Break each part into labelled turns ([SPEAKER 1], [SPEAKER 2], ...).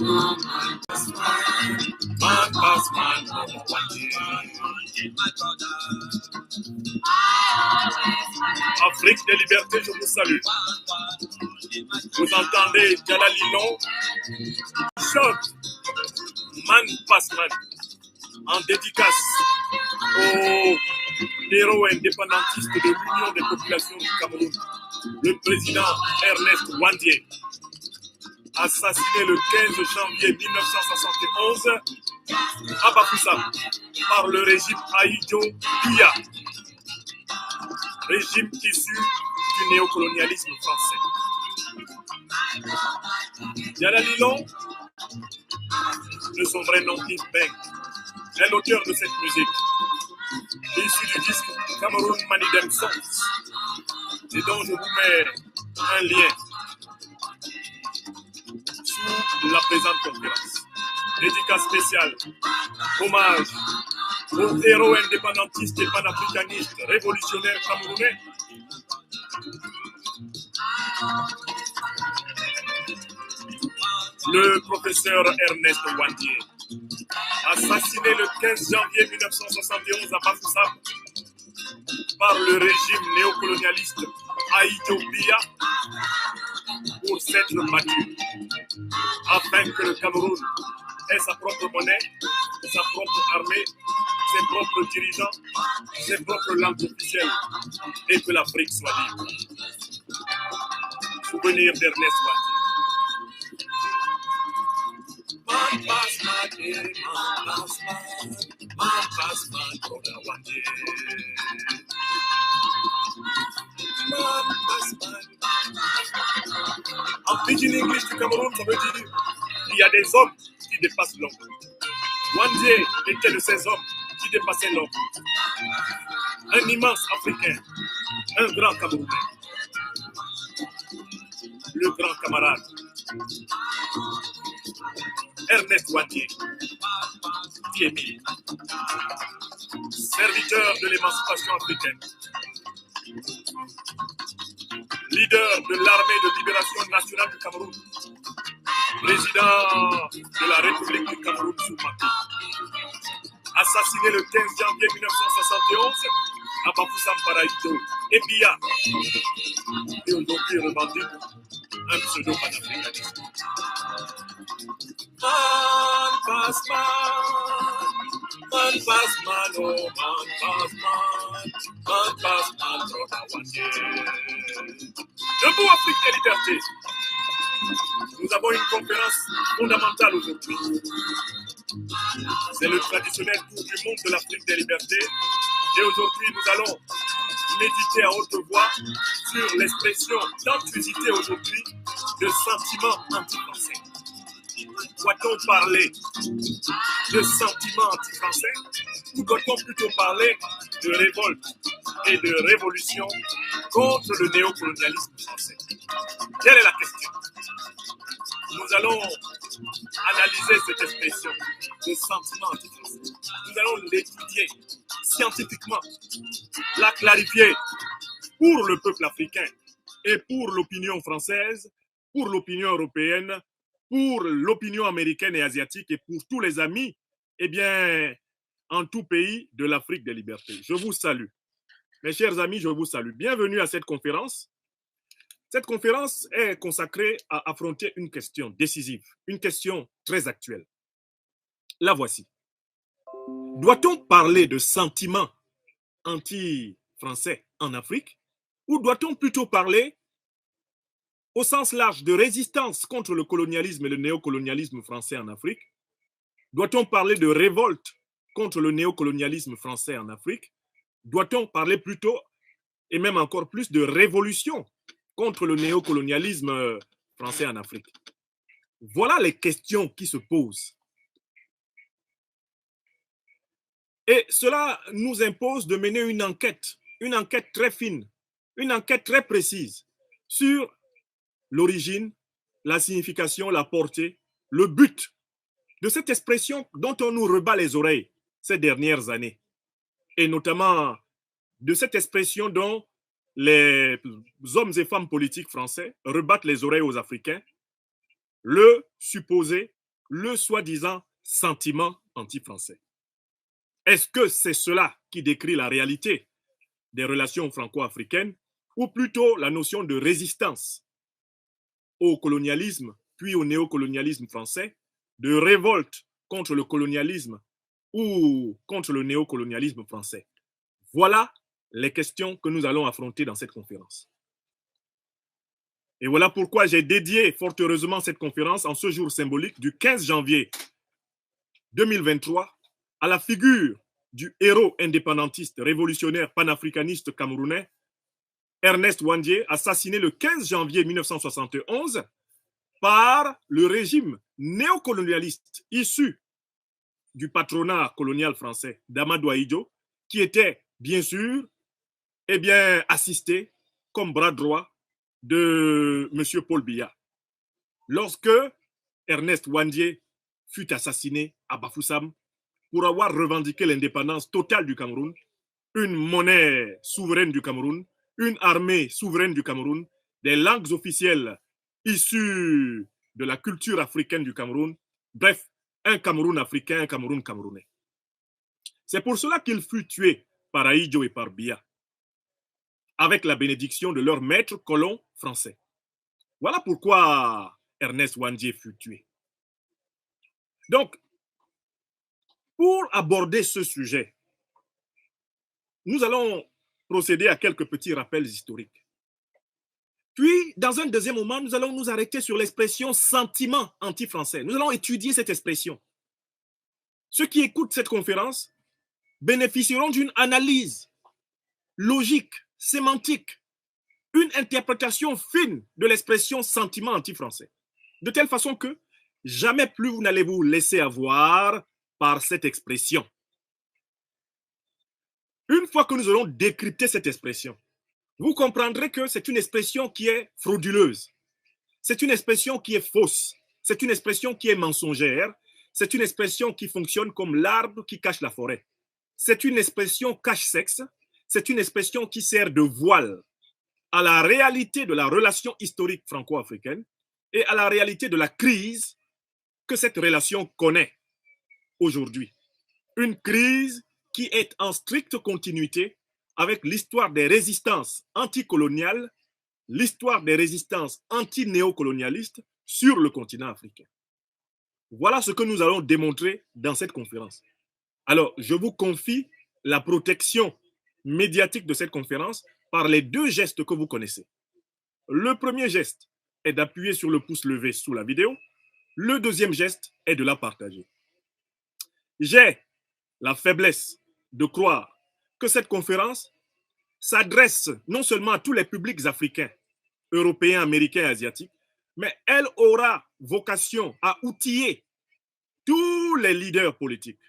[SPEAKER 1] Man pass man, Afrique des libertés, je vous salue. Vous entendez Diala Lilon, choc, man pass man, en dédicace aux héros indépendantistes de l'Union des populations du Cameroun, le président Ernest Ouandié, assassiné le 15 janvier 1971 à Bafoussam par le régime Ahidjo Biya, régime issu du néocolonialisme français. Diala Lilon, de son vrai nom Yves Beng, est l'auteur de cette musique, issue du disque Cameroun Manidem Songs, et dont je vous mets un lien sous la présente conférence. Dédicace spéciale, hommage aux héros indépendantistes et panafricanistes révolutionnaires camerounais. Le professeur Ernest Ouandié, assassiné le 15 janvier 1971 à Bafoussam par le régime néocolonialiste Ahidjo Biya pour s'être battu afin que le Cameroun ait sa propre monnaie, sa propre armée, ses propres dirigeants, ses propres langues officielles et que l'Afrique soit libre. Souvenir d'Ernest Ouandié. Man pass man, brother Ouandié. Man pass man. En pidgin English du Cameroun, ça veut dire qu'il y a des hommes qui dépassent l'homme. Ouandié était de ces hommes qui dépassaient l'homme. Un immense Africain, un grand Camerounais. Le grand camarade Ernest Ouandié, Thiémi, serviteur de l'émancipation africaine, leader de l'armée de libération nationale du Cameroun, président de la République du Cameroun sous Macky, assassiné le 15 janvier 1971 à Bafoussam par Ahidjo Biya, et aujourd'hui revendique un pseudo-panafricanisme. Man pass man, man pass man, oh man pass man, brother Ouandié. Debout Afrique des libertés. Nous avons une conférence fondamentale aujourd'hui. C'est le traditionnel tour du monde de l'Afrique des libertés. Et aujourd'hui, nous allons méditer à haute voix sur l'expression d'antiquité aujourd'hui de sentiments anti-français. Doit-on parler de sentiments anti-français ou doit-on plutôt parler de révolte et de révolution contre le néocolonialisme français? Quelle est la question? Nous allons analyser cette expression de sentiment anti-français. Nous allons l'étudier scientifiquement, la clarifier pour le peuple africain et pour l'opinion française, pour l'opinion européenne, pour l'opinion américaine et asiatique et pour tous les amis, eh bien, en tout pays de l'Afrique des libertés. Je vous salue. Mes chers amis, je vous salue. Bienvenue à cette conférence. Cette conférence est consacrée à affronter une question décisive, une question très actuelle. La voici. Doit-on parler de sentiments anti-français en Afrique ou doit-on plutôt parler au sens large de résistance contre le colonialisme et le néocolonialisme français en Afrique? Doit-on parler de révolte contre le néocolonialisme français en Afrique? Doit-on parler plutôt, et même encore plus, de révolution contre le néocolonialisme français en Afrique? Voilà les questions qui se posent. Et cela nous impose de mener une enquête très fine, une enquête très précise sur l'origine, la signification, la portée, le but de cette expression dont on nous rebat les oreilles ces dernières années. Et notamment de cette expression dont les hommes et femmes politiques français rebattent les oreilles aux Africains, le supposé le soi-disant sentiment anti-français. Est-ce que c'est cela qui décrit la réalité des relations franco-africaines ou plutôt la notion de résistance au colonialisme puis au néocolonialisme français, de révolte contre le colonialisme ou contre le néocolonialisme français? Voilà les questions que nous allons affronter dans cette conférence. Et voilà pourquoi j'ai dédié fort heureusement cette conférence en ce jour symbolique du 15 janvier 2023 à la figure du héros indépendantiste révolutionnaire panafricaniste camerounais Ernest Ouandié, assassiné le 15 janvier 1971 par le régime néocolonialiste issu du patronat colonial français d'Amadou Ahidjo, qui était bien sûr assisté comme bras droit de M. Paul Biya. Lorsque Ernest Ouandié fut assassiné à Bafoussam pour avoir revendiqué l'indépendance totale du Cameroun, une monnaie souveraine du Cameroun, une armée souveraine du Cameroun, des langues officielles issues de la culture africaine du Cameroun, bref, un Cameroun africain, un Cameroun camerounais. C'est pour cela qu'il fut tué par Ahidjo et par Biya, avec la bénédiction de leur maître colon français. Voilà pourquoi Ernest Ouandié fut tué. Donc, pour aborder ce sujet, nous allons procéder à quelques petits rappels historiques. Puis, dans un deuxième moment, nous allons nous arrêter sur l'expression sentiment anti-français. Nous allons étudier cette expression. Ceux qui écoutent cette conférence bénéficieront d'une analyse logique, sémantique, une interprétation fine de l'expression sentiment anti-français. De telle façon que jamais plus vous n'allez vous laisser avoir par cette expression. Une fois que nous aurons décrypté cette expression, vous comprendrez que c'est une expression qui est frauduleuse, c'est une expression qui est fausse, c'est une expression qui est mensongère, c'est une expression qui fonctionne comme l'arbre qui cache la forêt. C'est une expression cache-sexe, c'est une expression qui sert de voile à la réalité de la relation historique franco-africaine et à la réalité de la crise que cette relation connaît aujourd'hui. Une crise qui est en stricte continuité avec l'histoire des résistances anticoloniales, l'histoire des résistances anti-néocolonialistes sur le continent africain. Voilà ce que nous allons démontrer dans cette conférence. Alors, je vous confie la protection médiatique de cette conférence par les deux gestes que vous connaissez. Le premier geste est d'appuyer sur le pouce levé sous la vidéo. Le deuxième geste est de la partager. J'ai la faiblesse de croire que cette conférence s'adresse non seulement à tous les publics africains, européens, américains et asiatiques, mais elle aura vocation à outiller tous les leaders politiques,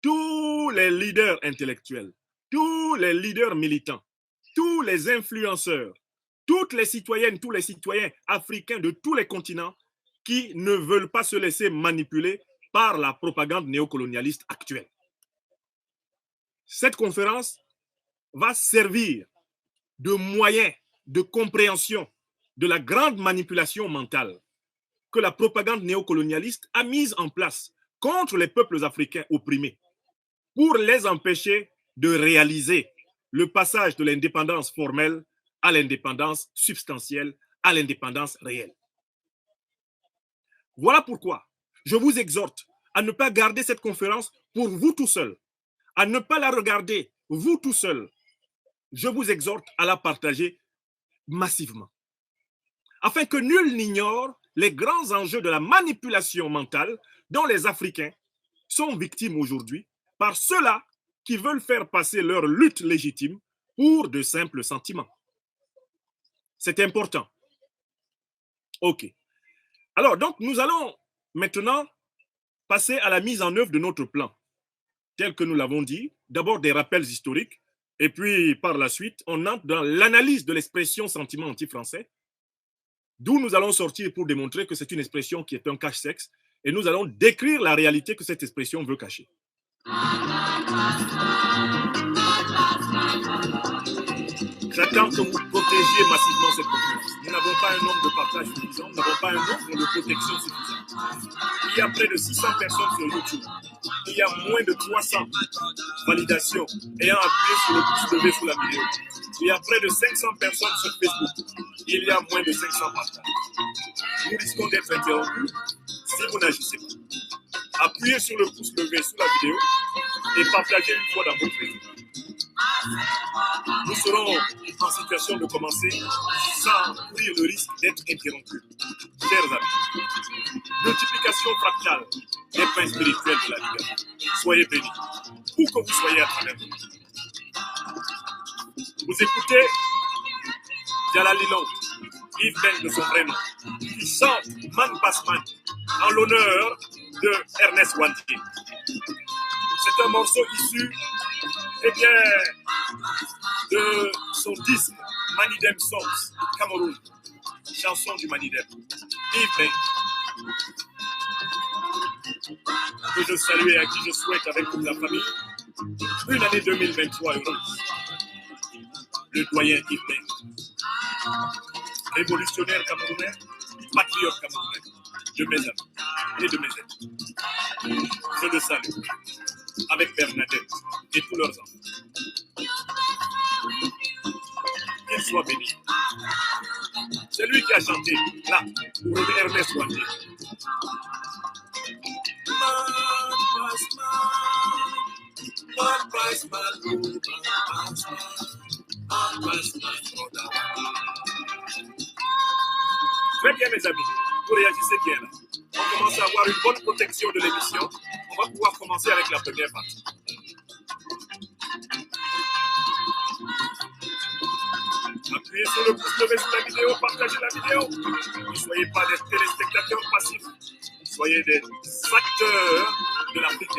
[SPEAKER 1] tous les leaders intellectuels, tous les leaders militants, tous les influenceurs, toutes les citoyennes, tous les citoyens africains de tous les continents qui ne veulent pas se laisser manipuler par la propagande néocolonialiste actuelle. Cette conférence va servir de moyen de compréhension de la grande manipulation mentale que la propagande néocolonialiste a mise en place contre les peuples africains opprimés pour les empêcher de réaliser le passage de l'indépendance formelle à l'indépendance substantielle, à l'indépendance réelle. Voilà pourquoi je vous exhorte à ne pas garder cette conférence pour vous tout seul, à ne pas la regarder vous tout seul. Je vous exhorte à la partager massivement, afin que nul n'ignore les grands enjeux de la manipulation mentale dont les Africains sont victimes aujourd'hui par ceux-là qui veulent faire passer leur lutte légitime pour de simples sentiments. C'est important. OK. Alors, donc, nous allons maintenant passer à la mise en œuvre de notre plan. Tel que nous l'avons dit, d'abord des rappels historiques, et puis par la suite, on entre dans l'analyse de l'expression sentiment anti-français, d'où nous allons sortir pour démontrer que c'est une expression qui est un cache-sexe, et nous allons décrire la réalité que cette expression veut cacher. J'attends que vous protégiez massivement cette conférence. Nous n'avons pas un nombre de partages suffisant, nous n'avons pas un nombre de protection suffisant. Il y a près de 600 personnes sur YouTube. Il y a moins de 300 validations ayant appuyé sur le pouce levé sous la vidéo. Il y a près de 500 personnes sur Facebook. Il y a moins de 500 partages. Nous risquons d'être interrompus si vous n'agissez pas. Appuyez sur le pouce levé sous la vidéo et partagez une fois dans votre réseau. Nous serons en situation de commencer sans courir le risque d'être interrompus. Chers amis, multiplication fractale des pains spirituels de la lumière. Soyez bénis, où que vous soyez à travers le monde. Vous écoutez Jalalilon, Yves Ben de son vrai nom, qui chante Man Basman en l'honneur de Ernest Wandier. C'est un morceau issu de son disque Manidem Songs, Cameroun, chanson du Manidem. Yves Ben, que je salue et à qui je souhaite avec toute la famille une année 2023 heureuse. Le doyen Yves Ben, révolutionnaire camerounais, patriote camerounais, de mes amis et de mes amis. Je le salue avec Bernadette et tous leurs enfants. Qu'il soit béni. C'est lui qui a chanté là pour Ernest Wandier. Très bien mes amis, vous réagissez bien là. On commence à avoir une bonne protection de l'émission. On va pouvoir commencer avec la première partie. Appuyez sur le pouce levé sous la vidéo, partagez la vidéo. Ne soyez pas des téléspectateurs passifs, soyez des acteurs de l'Afrique.